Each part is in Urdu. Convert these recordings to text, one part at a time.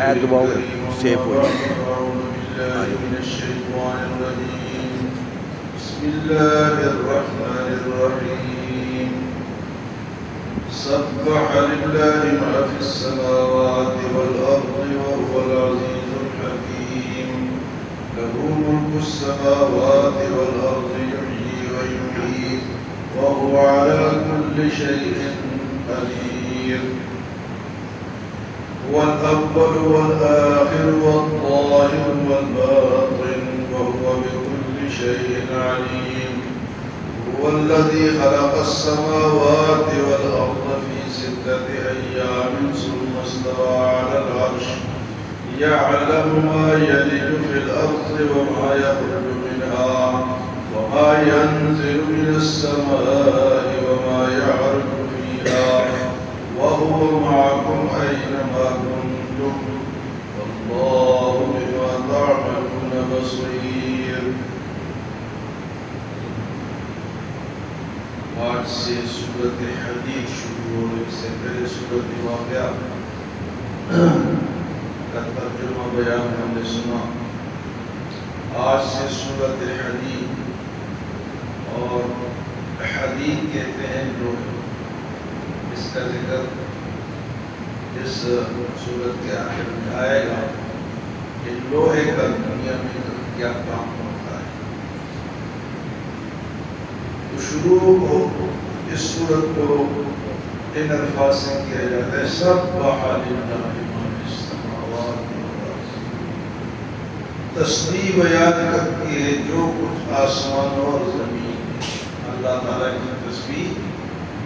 آیت دباؤ گے سیف ہو جائے. بسم اللہ الرحمن الرحیم سبح للہ ما فی السماوات والارض وهو العزیز الحکیم له ملک السماوات والارض یحیی ویمیت وهو على كل شيء قدير هو الأول والآخر والظاهر والباطن وهو بكل شيء عليم هو الذي خلق السماوات والأرض في 6 أيام ثم استوى على العرش يعلم ما يلج في الأرض وما يخرج منها وما ينزل من السماء وما يعرج فيها وهو معكم أينما كنتم والله بما تعملون بصير. آج سے سورۃ حدید شروع ہونے سے پہلے سورۃ واقعہ کا ترجمہ بیان ہم نے سنا. آج سے سورۃ حدید، اور حدید کہتے ہیں لوہے، اس کا ذکر اس سورت کے آخر میں آئے گا کہ لوہے کا دنیا میں کیا کام ہوتا ہے. تو شروع کو اس سورت کو ان الفاظ سے کیا جاتا ہے سبح للہ ما فی السماوات والارض. تسبیح بیان کرتی ہے جو کچھ آسمانوں اور زمین میں. اللہ تعالیٰ کی تسبیح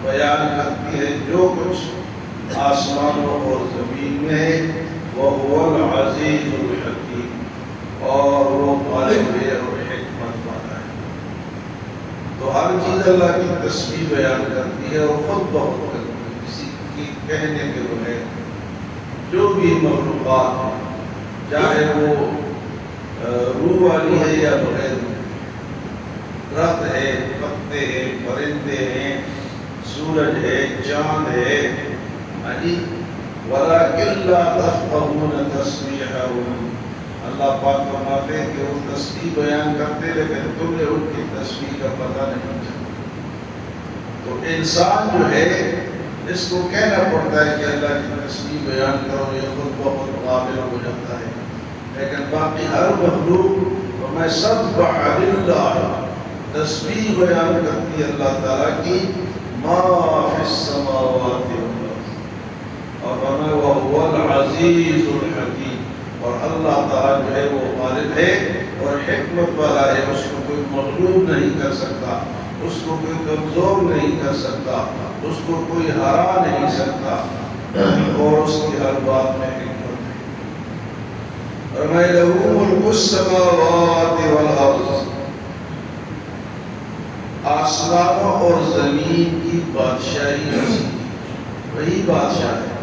بیان کرتی ہے جو کچھ آسمانوں اور زمین میں ہے. وَهُوَ الْعَزِيزُ الْحَكِيمُ، اور وہ غالب ہے اور حکمت والا ہے. تو ہر چیز اللہ کی تسبیح بیان کرتی ہے اور خود بخود کرتی ہے، کسی کی کہنے کے بغیر. جو بھی مخلوقات ہیں، چاہے وہ روح والی ہے یا بغیر، درخت ہے، پتے ہیں، پرندے ہیں، سورج ہے، چاند ہے، وَلَكِنْ لَا تَفْقَهُونَ تَسْبِيحَهُمْ. اللہ پاک فرماتے ہیں کہ وہ تسبیح بیان کرتے لیکن تمہیں ان کی تسبیح کا پتہ نہیں چلتا. تو انسان جو ہے اس کو کہنا پڑتا ہے کہ اللہ کی تسبیح بیان کرو، یہ خود بخود قابل ہو جاتا ہے. لیکن باقی ہر مخلوق میں سبح للہ تسبیح بیان کرتی ہے اللہ تعالیٰ کی ما فی السماوات والارض، اور وهو العزیز الحکیم. اور اللہ تعالیٰ جو ہے وہ غالب ہے اور حکمت والا ہے. اس کو کوئی مغلوب نہیں کر سکتا، اس کو کوئی کمزور نہیں کر سکتا، اس کو کوئی ہرا نہیں سکتا، اور اس کی ہر بات میں حکمت ہے. فرمائے لہ ملک السماوات والارض، آسمانوں اور زمین کی بادشاہی وہی بادشاہ ہے.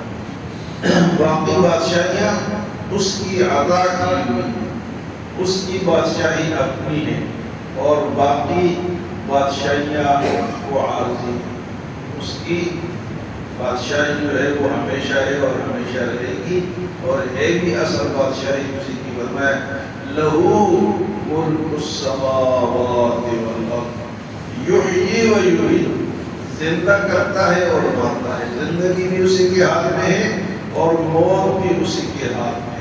باقی بادشاہیاں اس کی عطا کی ہوئی، اس کی بادشاہی اپنی ہے، اور باقی بادشاہیاں وہ عارضی ہیں. اس کی بادشاہی جو ہے وہ ہمیشہ ہے اور ہمیشہ رہے گی، اور ہے بھی اصل بادشاہی اسی کی. فرمایا لہ ملک السماوات والارض یحیی و یمیت، زندہ کرتا ہے اور مارتا ہے. زندگی بھی اسی کے ہاتھ میں ہے اور موت بھی اسی کے ہاتھ میں ہے.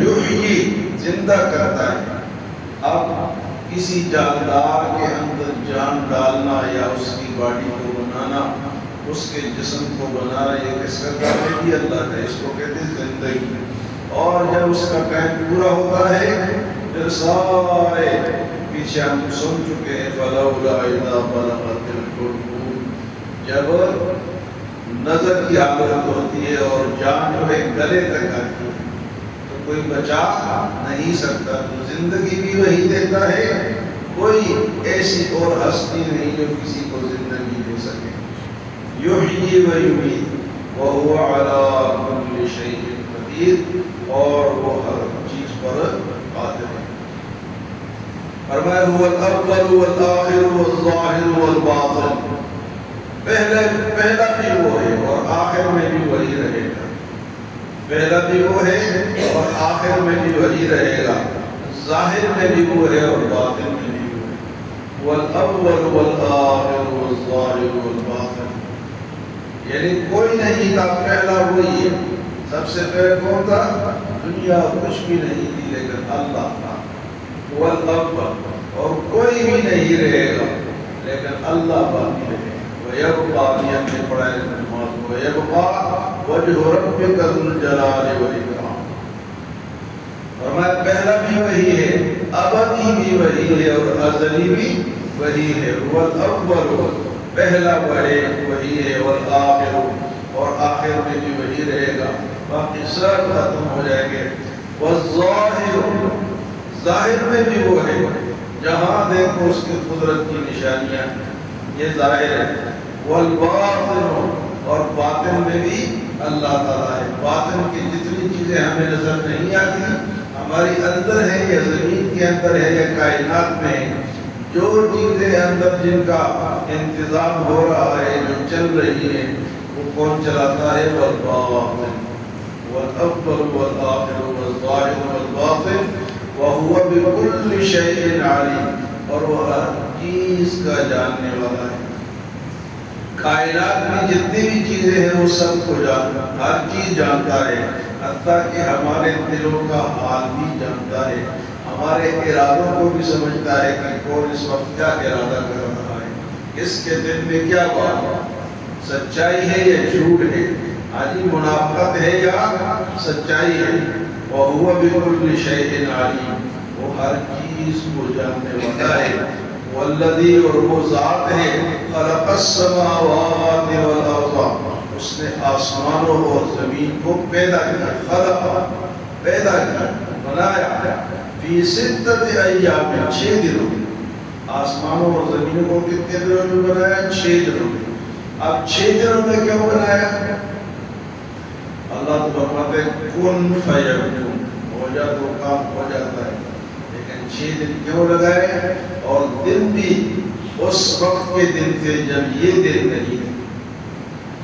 یحیی زندہ کرتا ہے. اب کسی جاندار کے اندر جان ڈالنا یا اس کی باڈی کو بنانا، اس کے جسم کو بنانا، یہ کس کا کام ہے؟ یہ اللہ کا. اس کو کہتے ہیں زندگی. اور جب اس کا ٹائم پورا ہوتا ہے پھر سارے پیچھے ہم سن چکے ہیں فَلَوْلَا إِذَا بَلَغَتِ الْحُلْقُومَ، جب نظر کی حالت ہوتی ہے اور جان جو ہے گلے تک آتی ہے تو کوئی بچا نہیں سکتا. تو زندگی بھی وہی دیتا ہے، کوئی ایسی اور ہستی نہیں جو کسی کو زندگی دے سکے. یحیی و یمیت وَهُوَ عَلَى كُلِّ شَيْءٍ قَدِيرٌ، اور وہ ہر چیز پر قادر ہے. فرمایا هو الاول والآخر والظاہر والباطن، پہلا بھی وہ ہے اور آخر میں بھی وہی رہے گا. پہلا بھی وہ ہے اور آخر میں بھی وہی رہے گا. ظاہر میں بھی وہ ہے اور باطن میں بھی وہ ہے. والأول والآخر والظاہر والباطن. یعنی کوئی نہیں تھا، پہلا وہی ہے. سب سے پہلے کون تھا؟ دنیا کچھ بھی نہیں تھی لیکن اللہ تھا. والأول، اور کوئی بھی نہیں رہے گا لیکن اللہ باقی رہے گا. وَيَبْقَى نیت میں پڑھا ہے نماز کو. وَيَبْقَى وَجْهُ رَبِّكَ ذُو الْجَلَالِ وَالْإِكْرَامِ. فرمایا پہلا بھی وہی ہے، ابدی بھی وہی ہے اور ازلی بھی وہی ہے. والأول، پہلا وہی ہے، والآخر، اور آخر میں بھی وہی رہے گا. باقی سب ختم ہو جائیں گے. والظاہر، ظاہر میں بھی وہ ہے، جہاں دیکھو اس کی قدرت کی نشانیاں، یہ ظاہر ہے. والباطن، اور باطن میں بھی اللہ تعالیٰ ہے. باطن کی جتنی چیزیں ہمیں نظر نہیں آتی ہماری اندر ہے یا زمین کے اندر ہے یا کائنات میں ہے. جو چیزیں اندر جن کا انتظام ہو رہا ہے، جو چل رہی ہے، وہ کون چلاتا ہے؟ والباطن. والأول والآخر والظاہر والباطن وَهُوَ بِكُلِّ شَيْءٍ عَلِيمٌ، اور وہ ہر چیز کا جاننے والا ہے. کائنات میں جتنی بھی چیزیں ہیں وہ سب کو جانتا، ہر چیز جانتا ہے. حتیٰ کہ ہمارے دلوں کا حال بھی جانتا ہے، ہمارے ارادوں کو بھی سمجھتا ہے کہ کون اس وقت کیا ارادہ کر رہا ہے، اس کے دل میں کیا بات ہے، سچائی ہے یا جھوٹ ہے، آجی منافقت ہے یا سچائی ہے. وَهُوَ بِكُلِّ شَيْءٍ عَلِيمٌ، وہ ہر چیز کو جاننے والا ہے. والذی، اور وہ ذات ہے، خلق السماوات والارض، اس نے آسمانوں اور زمین کو پیدا کیا. خلق، پیدا کیا، بنایا. فی ستۃ ایام، 6 دنوں میں. آسمانوں اور زمین کو کتنے دنوں میں بنایا؟ 6 دنوں میں. اب 6 دنوں میں کیوں بنایا؟ اللہ تو فرماتے ہیں کن فیکون، ہو جا تو کام ہو جاتا ہے. لیکن 6 دن کیوں لگائے؟ اور دن بھی اس وقت کے دن تھے جب یہ دن نہیں تھے.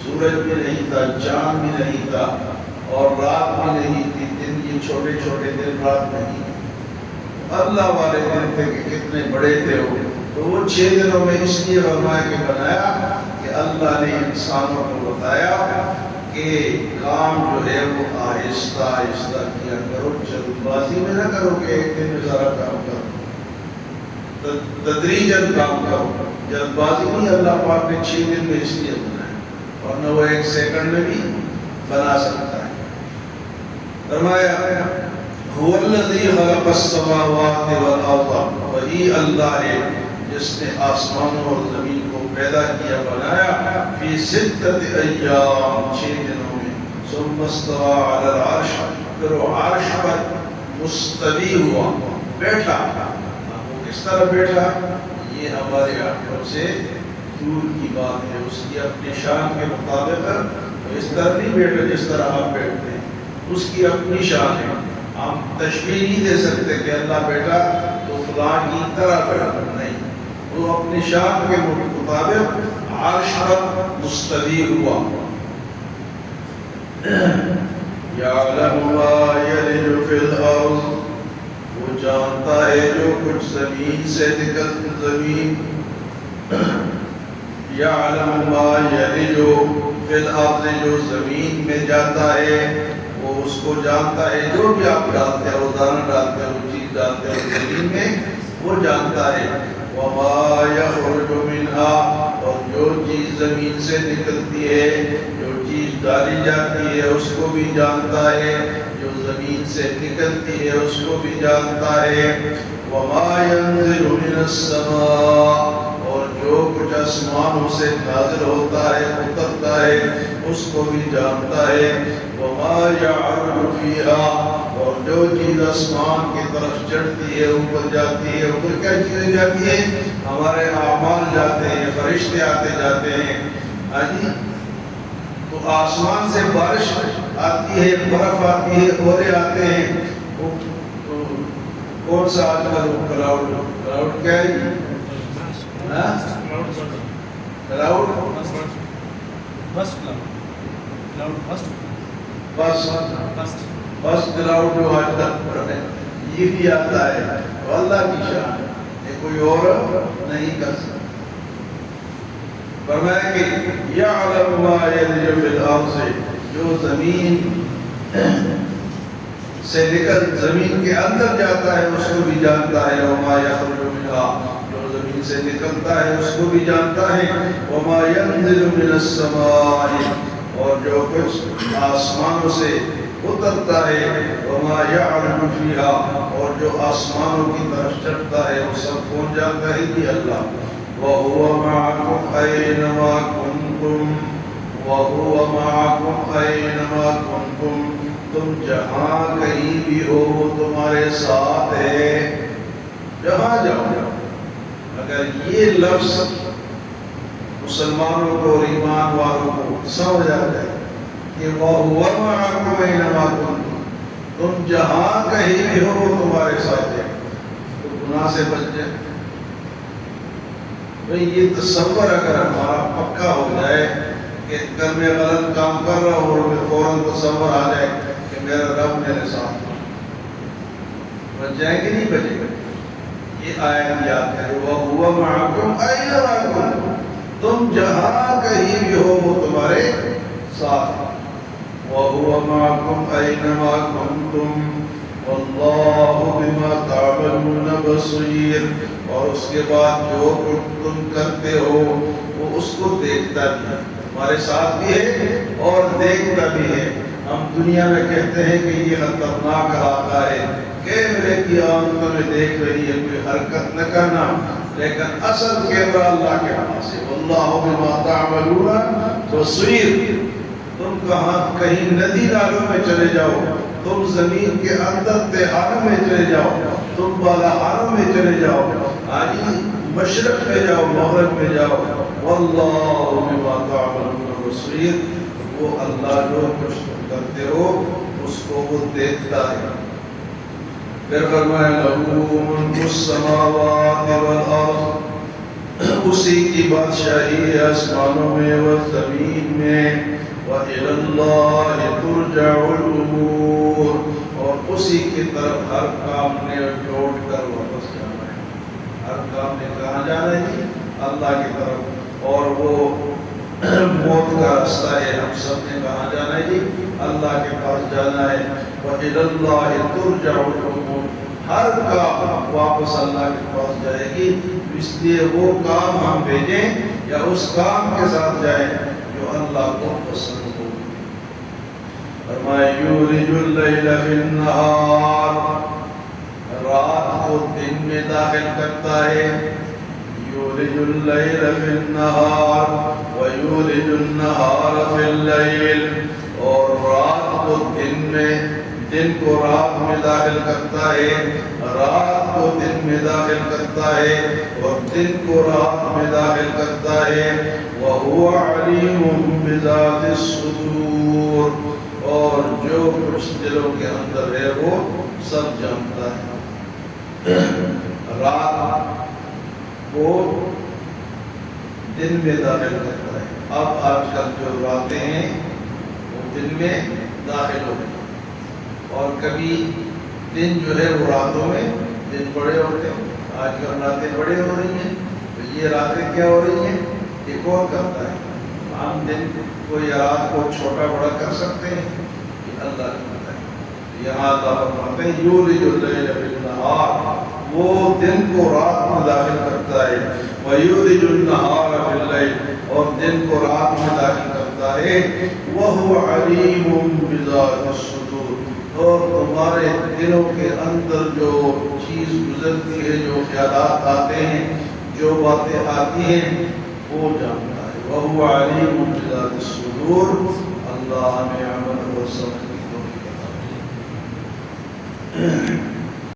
سورج بھی نہیں تھا، چاند بھی نہیں تھا، اور رات بھی نہیں تھی. دن یہ چھوٹے چھوٹے دن، رات نہیں. اللہ والے دن تھے کہ کتنے بڑے تھے وہ. تو وہ 6 دنوں میں اس لیے فرمایا کہ بنایا کہ اللہ نے انسانوں کو بتایا کہ کام جو ہے وہ آہستہ آہستہ کیا کرو، جلد بازی میں نہ کرو کہ ایک دن میں سارا کام کرو، تدریجاً کام کرو. جلد بازی نہیں. اللہ پاک نے 6 دن میں اس لیے بنایا، ورنہ وہ 1 سیکنڈ میں بھی بنا سکتا ہے. فرمایا هو الذی خلق السماوات والارض، وہی اللہ ہے جس نے آسمانوں اور زمین کو پیدا کیا، بنایا. فی ستۃ ایام، 6 دنوں میں. ثم استوى علی العرش، پھر وہ عرش پر مستوی ہوا، بیٹھا. وہ کس طرح بیٹھا؟ یہ ہمارے آنکھوں سے دور کی بات ہے. اس کی اپنی شان کے مطابق اس طرح نہیں بیٹھا جس طرح ہم بیٹھتے ہیں. اس کی اپنی شان ہے. ہم تشبیہ نہیں دے سکتے کہ اللہ بیٹا تو فلاں کی طرح بیٹھا، نہیں. وہ اپنی شان کے مطابق عرش پر مستوی ہوا. یعلم ما یلج فی الارض، وہ جانتا ہے جو کچھ زمین سے زمین. یعلم ما یلج فی الارض، جو زمین میں جاتا ہے وہ اس کو جانتا ہے. جو بھی آپ ڈالتے ہیں، وہ دانہ ڈالتے ہیں، وہ چیز ڈالتے ہیں زمین میں، وہ جانتا ہے. وما یخرج منها، اور جو چیز زمین سے نکلتی ہے، جو چیز ڈالی جاتی ہے اس کو بھی جانتا ہے، جو زمین سے نکلتی ہے اس کو بھی جانتا ہے. وما ينزل من السماء، اور جو کچھ آسمانوں سے نازل ہوتا ہے، اترتا ہے، اس کو بھی جانتا ہے. وما يعرج فيها، اور جو چیز آسمان کی طرف چڑھتی ہے، اوپر جاتی ہے. اوپر کیا چیزیں جاتی ہیں؟ ہمارے اعمال جاتے ہیں، فرشتے آتے جاتے ہیں. جی، تو آسمان سے بارش آتی ہے، برف آتی ہے، اولے آتے ہیں. کون سا آج کل کلاؤڈ کیا ہے؟ کلاؤڈ بس کلاؤڈ جو آج تک یہ بھی آتا ہے تو اللہ کی شان ہے، یہ کوئی اور نہیں کر سکتا۔ فرمایا کہ یعلم ما یلج فی الارض، جو زمین سے نکل زمین کے اندر جاتا ہے اس کو بھی جانتا ہے، وما یخرج منہا، جو زمین سے نکلتا ہے اس کو بھی جانتا ہے، وما ینزل من السماء، اور جو کچھ آسمانوں سے اترتا ہے، وما یعرج فیہا، اور جو آسمانوں کی طرف چڑھتا ہے وہ سب کون جانتا ہے کہ اللہ۔ وَهُوَ مَعَكُمْ أَيْنَمَا كُنْتُمْ وَهُوَ مَعَكُمْ أَيْنَمَا كُنْتُمْ، تم جہاں کہیں بھی ہو وہ تمہارے ساتھ ہے، جہاں جاؤ۔ اگر یہ لفظ مسلمانوں کو اور ایمان والوں کو سمجھ آ جائے کہ وَهُوَ مَعَكُمْ أَيْنَمَا كُنْتُمْ، تم جہاں کہیں بھی ہو وہ تمہارے ساتھ ہے، تو گناہ سے بچ جائے۔ بھئی یہ تصور اگر ہمارا پکا ہو جائے کہ کل میں غلط کام کر رہا ہوں اور میں فوراً تصور آ جائے کہ میرا رب میرے ساتھ ہے، بچ جائیں گے نہیں بچے گا؟ یہ آیت یاد کرے، وَهُوَ مَعَكُمْ أَيْنَمَا كُنْتُمْ، تم جہاں کہیں بھی ہو وہ تمہارے ساتھ ہے۔ وَهُوَ مَعَكُمْ أَيْنَمَا كُنْتُمْ وَاللَّهُ بِمَا تَعْمَلُونَ بَصِيرٌ، اور اس کے بعد جو کچھ تم کرتے ہو وہ اس کو دیکھتا بھی ہے، ہمارے ساتھ بھی ہے اور دیکھتا بھی ہے۔ ہم دنیا میں کہتے ہیں کہ یہ خطرناک علاقہ ہے، کیمرے کی آنکھوں میں دیکھ رہی ہے، کوئی حرکت نہ کرنا، لیکن اصل کیمرہ اللہ کے پاس ہے۔ واللہ بما تعملون بصیر، تم کہاں کہیں ندی نالوں میں چلے جاؤ، تم زمین کے اندر تہانوں میں چلے جاؤ، تم بالاخانوں میں چلے جاؤ، آج مشرق میں جاؤ مغرب میں جاؤ، واللہ بما تعملون بصیر، وہ اللہ جو کچھ تم کرتے ہو اس کو وہ دیکھتا ہے۔ پھر فرمایا لَهُ مُلْكُ السَّمَاوَاتِ وَالْأَرْضِ، اسی کی بادشاہی ہے آسمانوں میں و زمین میں، وَإِلَى اللَّهِ تُرْجَعُ الْأُمُورُ، اور اسی کی طرف ہر کام نے لوٹ کر واپس جانا ہے۔ ہر کام نے کہاں جانا ہے جی؟ اللہ کی طرف، اور وہ موت کا راستہ ہے، ہم سب نے کہاں جانا ہے جی؟ اللہ کے پاس جانا ہے۔ وَإِلَى اللَّهِ تُرْجَعُ الْأُمُورُ، ہر کام واپس اللہ کے پاس جائے گی، اس لیے وہ کام ہم بھیجیں یا اس کام کے ساتھ جائیں جو اللہ کو پسند ہو۔ فرمایا یولج اللیل فی النہار، رات کو دن میں داخل کرتا ہے، یولج اللیل فی النہار ویولج النہار فی اللیل، اور رات کو دن میں، دن کو رات میں داخل کرتا ہے، رات کو دن میں داخل کرتا ہے، اور دن کو رات میں داخل کرتا ہے۔ وَهُوَ عَلِيمٌ بِذَاتِ الصُّدُورِ، اور جو کچھ دلوں کے اندر ہے وہ سب جانتا ہے۔ رات کو دن میں داخل کرتا ہے۔ اب آج کل جو راتیں ہیں وہ دن میں داخل ہو گئی، اور کبھی دن جو ہے وہ راتوں میں دن بڑے ہوتے ہیں۔ آج کل راتیں بڑے ہو رہی ہیں، تو یہ راتیں کیا ہو رہی ہیں؟ یہ کون کرتا ہے؟ ہم دن کو یا رات کو چھوٹا بڑا کر سکتے ہیں؟ یہ اللہ کرتا ہے۔ یہاں اللہ فرماتے ہیں یولج اللیل فی النہار، وہ دن کو رات میں داخل کرتا ہے، ویولج النہار فی اللیل، اور دن کو رات میں داخل کرتا ہے۔ وَهُوَ عَلِيمٌ بِذَاتِ الصُّدُورِ، اور تمہارے دلوں کے اندر جو چیز گزرتی ہے، جو خیالات آتے ہیں، جو باتیں آتی ہیں، وہ جانتا ہے۔ وَهُوَ عَلِيمٌ بِذَاتِ الصُّدُورِ، اللہ ہمیں عمل اور سمجھ کی توفیق عطا فرمائے۔